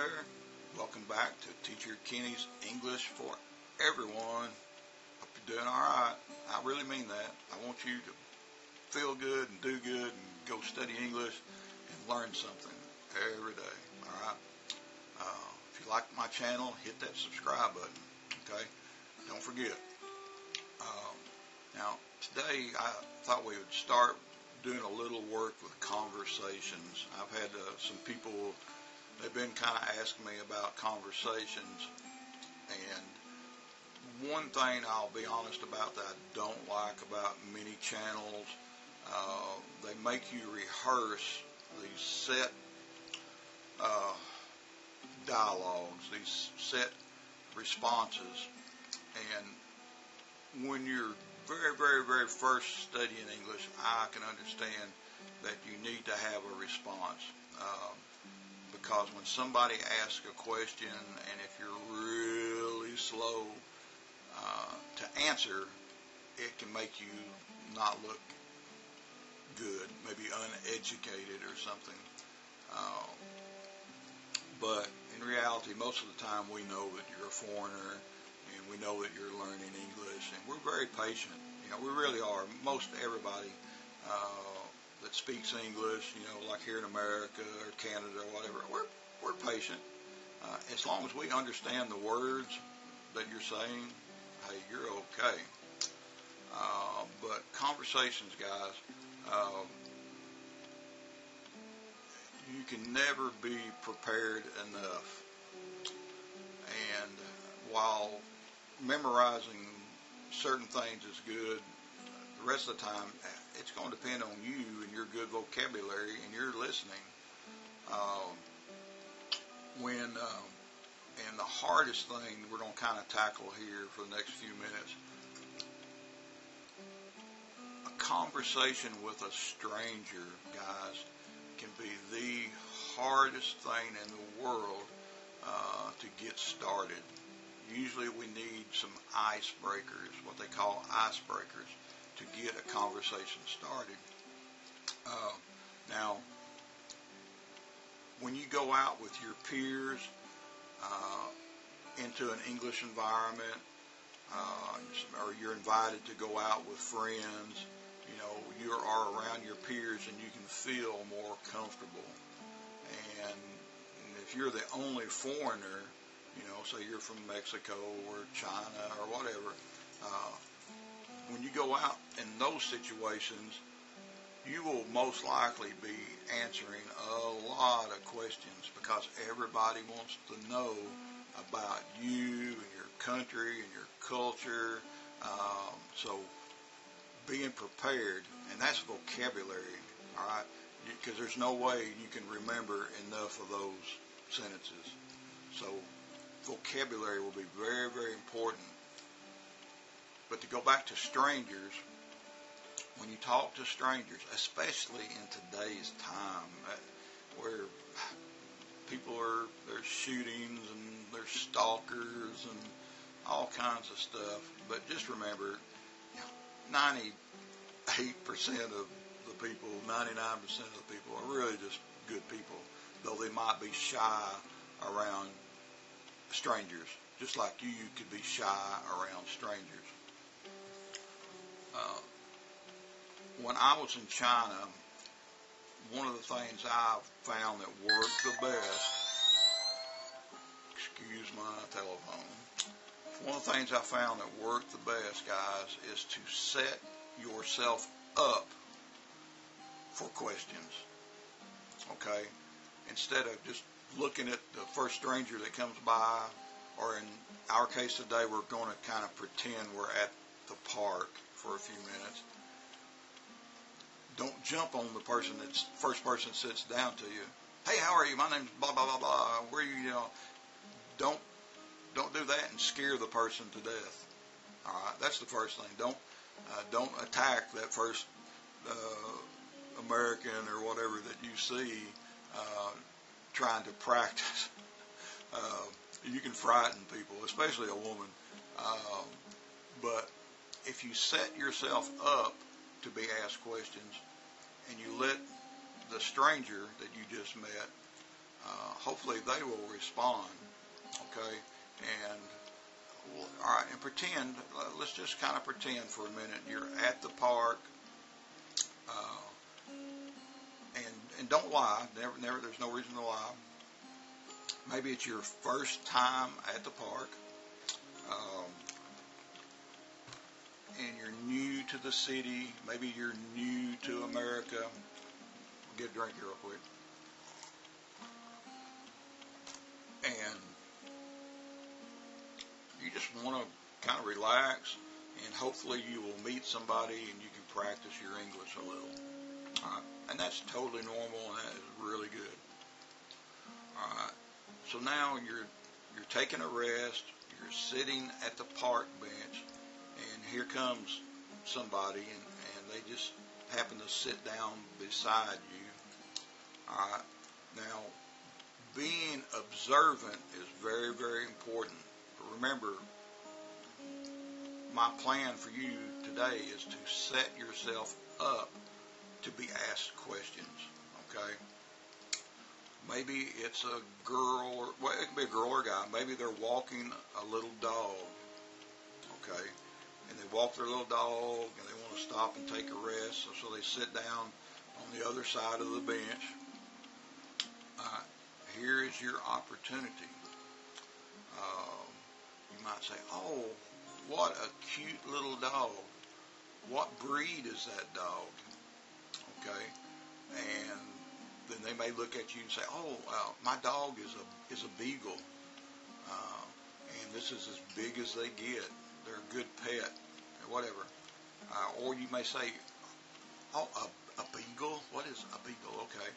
there. Welcome back to Teacher Kenny's English for Everyone. Hope you're doing alright. I really mean that. I want you to feel good and do good and go study English and learn something every day. Alright? If you like my channel, hit that subscribe button. Okay? Don't forget. Now, today I thought we would start doing a little work with conversations. I've had some people, they've been kind of asking me about conversations, and one thing I'll be honest about that I don't like about many channels, they make you rehearse these set dialogues, these set responses, and when you're very first studying English, I can understand that you need to have a response, because when somebody asks a question, and if you're really slow to answer, it can make you not look good, maybe uneducated or something. But in reality, most of the time we know that you're a foreigner, and we know that you're learning English, and we're very patient. You know, we really are. Most everybody that speaks English, you know, like here in America or Canada or whatever, we're patient. As long as we understand the words that you're saying, hey, you're okay. But conversations, guys, you can never be prepared enough. And while memorizing certain things is good, the rest of the time it's going to depend on you and your good vocabulary and your listening. And the hardest thing we're going to kind of tackle here for the next few minutes, a conversation with a stranger, guys, can be the hardest thing in the world to get started. Usually we need some icebreakers, what they call icebreakers, to get a conversation started. Now, when you go out with your peers into an English environment, or you're invited to go out with friends, you know, you are around your peers and you can feel more comfortable. And if you're the only foreigner, you know, say you're from Mexico or China or whatever, when you go out in those situations, you will most likely be answering a lot of questions because everybody wants to know about you and your country and your culture. So being prepared, and that's vocabulary, all right, because there's no way you can remember enough of those sentences. So vocabulary will be very important. But to go back to strangers, when you talk to strangers, especially in today's time, where people there's shootings and there's stalkers and all kinds of stuff, but just remember, 98% of the people, 99% of the people are really just good people, though they might be shy around strangers, just like you could be shy around strangers. When I was in China, one of the things I found that worked the best, excuse my telephone, one of the things I found that worked the best, guys, is to set yourself up for questions, okay? Instead of just looking at the first stranger that comes by, or in our case today, we're going to kind of pretend we're at the park for a few minutes. Don't jump on the person that's first person sits down to you. Hey, how are you? My name's blah, blah, blah, blah. Where are you? You know, don't do that and scare the person to death. All right, that's the first thing. Don't attack that first American or whatever that you see trying to practice. You can frighten people, especially a woman. But if you set yourself up to be asked questions, and you let the stranger that you just met hopefully they will respond. Okay, and all right, and pretend. Let's just kind of pretend for a minute you're at the park, and don't lie. Never. There's no reason to lie. Maybe it's your first time at the park, um, and you're new to the city. Maybe you're new to America. Get a drink here real quick. And you just want to kind of relax, and hopefully you will meet somebody and you can practice your English a little. All right? And that's totally normal, and that is really good. All right. So now you're taking a rest. You're sitting at the park bench, and here comes somebody, and they just happen to sit down beside you. All right. Now, being observant is very, very important. But remember, my plan for you today is to set yourself up to be asked questions. Okay? Maybe it's a girl, or well, it could be a girl or a guy. Maybe they're walking a little dog. Okay? And they walk their little dog, and they want to stop and take a rest, so they sit down on the other side of the bench. Here is your opportunity. You might say, "Oh, what a cute little dog. What breed is that dog?" Okay, and then they may look at you and say, "Oh, my dog is a beagle, and this is as big as they get. They're a good pet, or whatever." Or you may say, "Oh, a beagle? What is a beagle?" Okay.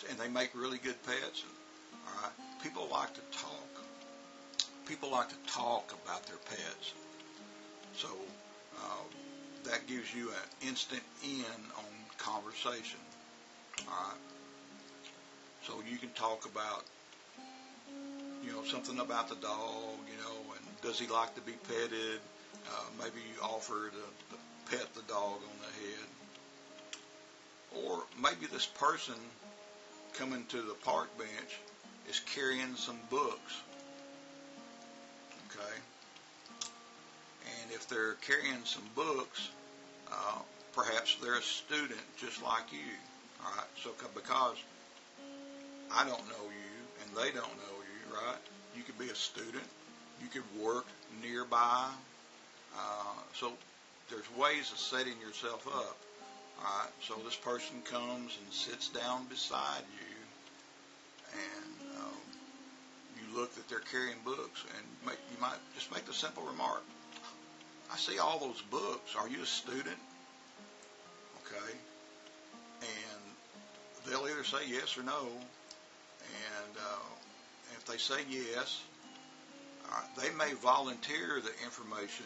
And they make really good pets. All right. People like to talk. People like to talk about their pets. So that gives you an instant in on conversation. All right. So you can talk about, something about the dog, and does he like to be petted? Maybe you offer to pet the dog on the head. Or maybe this person coming to the park bench is carrying some books. Okay? And if they're carrying some books, perhaps they're a student just like you. All right? So because I don't know you and they don't know you, right? You could be a student. You could work nearby. So there's ways of setting yourself up. All right, so this person comes and sits down beside you, and you look that they're carrying books, and you might just make the simple remark, "I see all those books. Are you a student?" Okay, and they'll either say yes or no, and if they say yes, they may volunteer the information.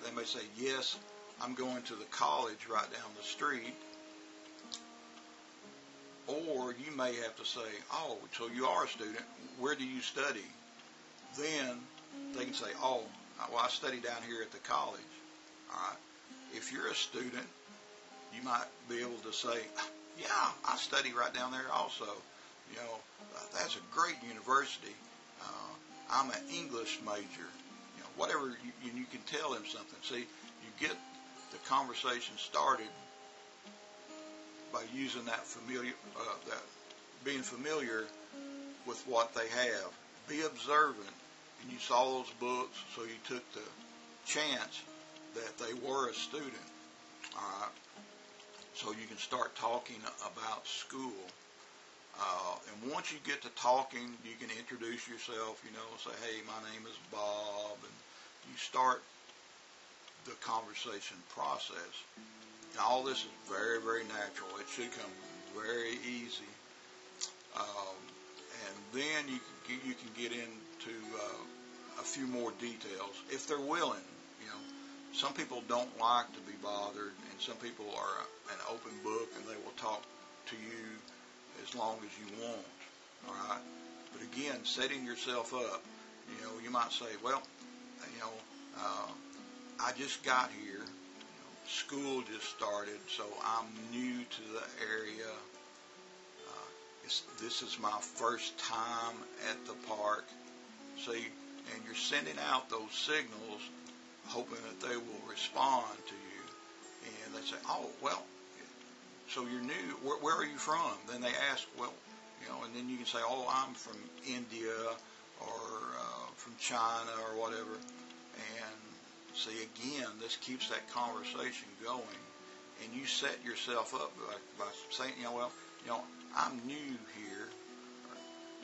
They may say, "Yes, I'm going to the college right down the street." Or you may have to say, "Oh, so you are a student. Where do you study?" Then they can say, "Oh, well, I study down here at the college." All right. If you're a student, you might be able to say, "Yeah, I study right down there also. That's a great university. I'm an English major." Whatever, you can tell them something. See, you get the conversation started by using that being familiar with what they have. Be observant, and you saw those books, so you took the chance that they were a student. All right, so you can start talking about school. And once you get to talking, you can introduce yourself. Say, "Hey, my name is Bob," and you start the conversation process. Now, all this is very, very natural. It should come very easy. And then you can get into a few more details if they're willing. Some people don't like to be bothered, and some people are an open book and they will talk to you as long as you want. All right. But again, setting yourself up. You might say, "Well, I just got here. School just started, so I'm new to the area. This is my first time at the park. See, and you're sending out those signals, hoping that they will respond to you. And they say, oh, well, so you're new. Where are you from? Then they ask, well, and then you can say, oh, I'm from India or from China or whatever. And see, again, this keeps that conversation going. And you set yourself up by saying, I'm new here,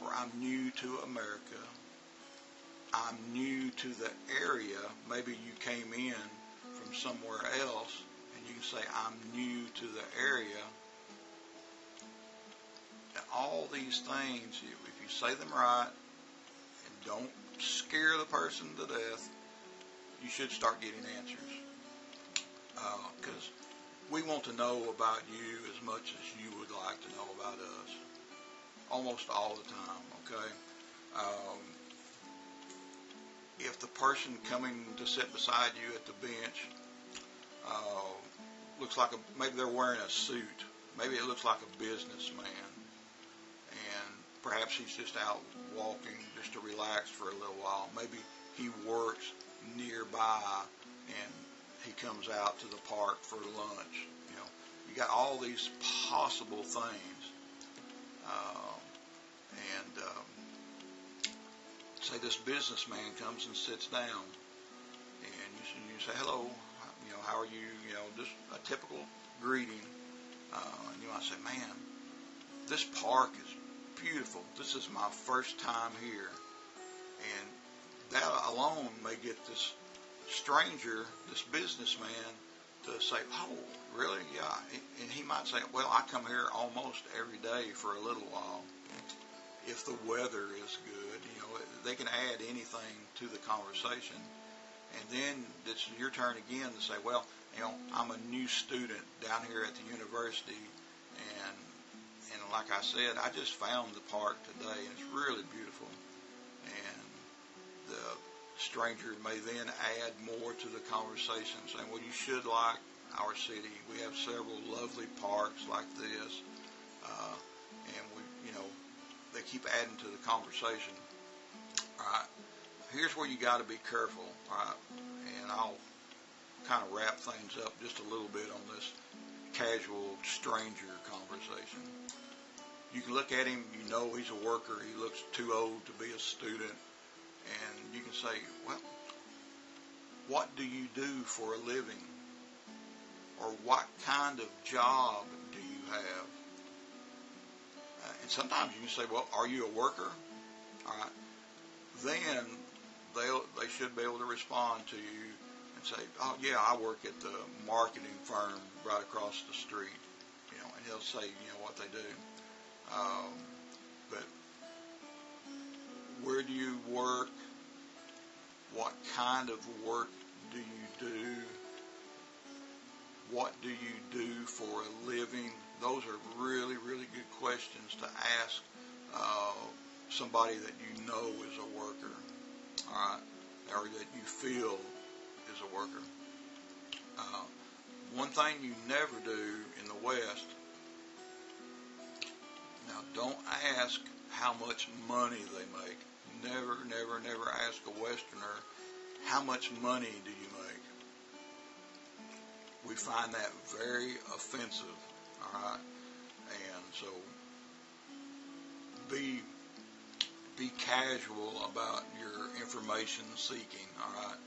or I'm new to America. I'm new to the area. Maybe you came in from somewhere else, and you can say, I'm new to the area. And all these things, if you say them right and don't scare the person to death, you should start getting answers. Because we want to know about you as much as you would like to know about us. Almost all the time, okay? If the person coming to sit beside you at the bench looks like maybe they're wearing a suit, maybe it looks like a businessman, and perhaps he's just out walking just to relax for a little while. Maybe he works nearby and he comes out to the park for lunch. You got all these possible things, and say this businessman comes and sits down, and you say, hello, how are you? Just a typical greeting. And you might say, man, this park is beautiful. This is my first time here. And that alone may get this stranger, this businessman, to say, oh, really? Yeah. And he might say, well, I come here almost every day for a little while. If the weather is good, they can add anything to the conversation. And then it's your turn again to say, well, I'm a new student down here at the university, and like I said, I just found the park today, and it's really beautiful. And the stranger may then add more to the conversation, saying, well, you should like our city. We have several lovely parks like this, and they keep adding to the conversation. All right. Here's where you got to be careful. All right, and I'll kind of wrap things up just a little bit on this casual stranger conversation. You can look at him, he's a worker. He looks too old to be a student, and you can say, well, what do you do for a living? Or what kind of job do you have? And sometimes you can say, well, are you a worker? All right. Then they should be able to respond to you and say, oh, yeah, I work at the marketing firm right across the street. And he'll say, what they do. But where do you work? What kind of work do you do? What do you do for a living? Those are really, really good questions to ask somebody that you know is a worker, all right, or that you feel is a worker. One thing you never do in the West, now don't ask how much money they make. Never, never, never ask a Westerner, how much money do you make? We find that very offensive, all right? And so be casual about your information seeking, all right?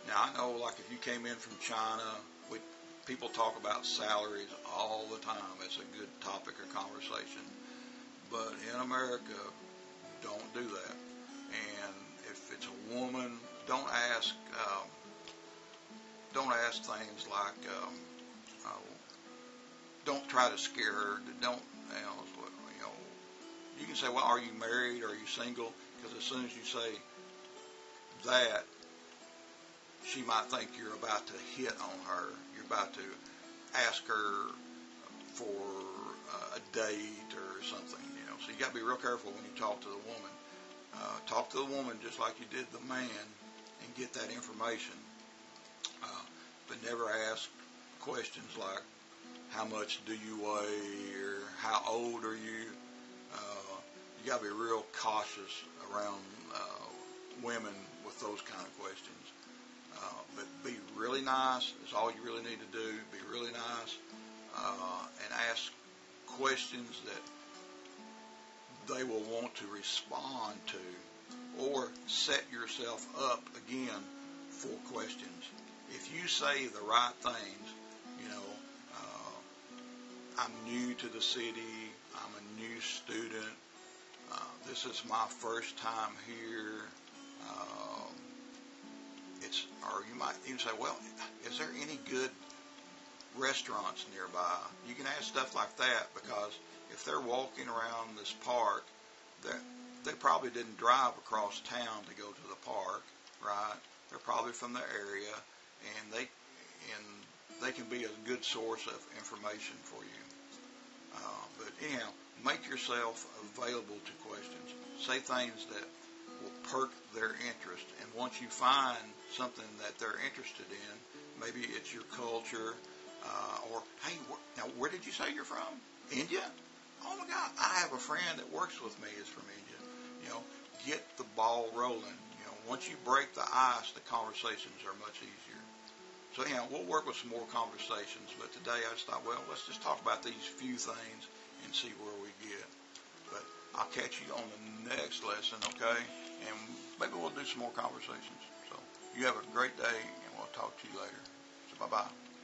Now, I know, like, if you came in from China, people talk about salaries all the time. It's a good topic of conversation. But in America, don't do that. And if it's a woman, don't ask things like, don't try to scare her. Don't, you can say, well, are you married? Are you single? Because as soon as you say that, she might think you're about to hit on her. You're about to ask her for a date or something, So you got to be real careful when you talk to the woman. Talk to the woman just like you did the man and get that information. But never ask questions like, how much do you weigh, or how old are you? you got to be real cautious around women with those kind of questions. But be really nice is all you really need to do. Be really nice and ask questions that they will want to respond to, or set yourself up again for questions. If you say the right things, you know, I'm new to the city, I'm a new student, this is my first time here, or you might even say, well, is there any good restaurants nearby? You can ask stuff like that, because if they're walking around this park, they probably didn't drive across town to go to the park, right? They're probably from the area, and they can be a good source of information for you. But anyhow, make yourself available to questions. Say things that will perk their interest, and once you find something that they're interested in, maybe it's your culture, or hey, now where did you say you're from? India? Oh my God, I have a friend that works with me is from India. You know, get the ball rolling. You know, once you break the ice, the conversations are much easier. So anyhow, we'll work with some more conversations, but today I just thought, well, let's just talk about these few things and see where we get. But I'll catch you on the next lesson, okay? And maybe we'll do some more conversations. So you have a great day, and we'll talk to you later. So bye-bye.